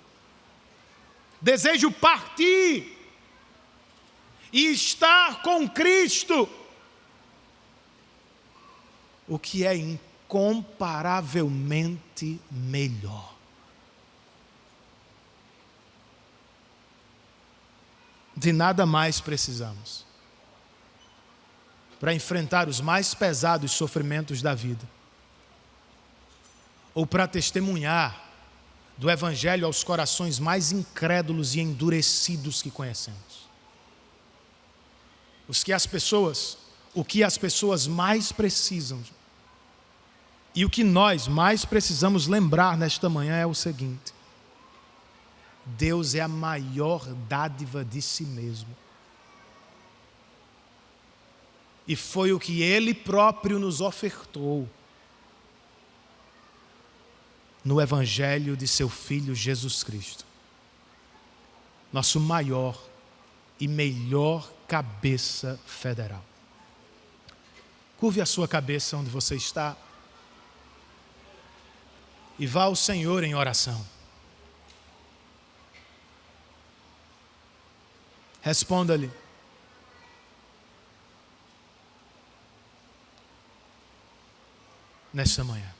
Desejo partir e estar com Cristo, o que é incomparavelmente melhor. De nada mais precisamos para enfrentar os mais pesados sofrimentos da vida, ou para testemunhar do Evangelho aos corações mais incrédulos e endurecidos que conhecemos. O que as pessoas mais precisam, e o que nós mais precisamos lembrar nesta manhã é o seguinte: Deus é a maior dádiva de si mesmo. E foi o que Ele próprio nos ofertou. no Evangelho de seu Filho Jesus Cristo, nosso maior e melhor cabeça federal. Curve a sua cabeça onde você está e vá ao Senhor em oração. Responda-lhe. Nesta manhã.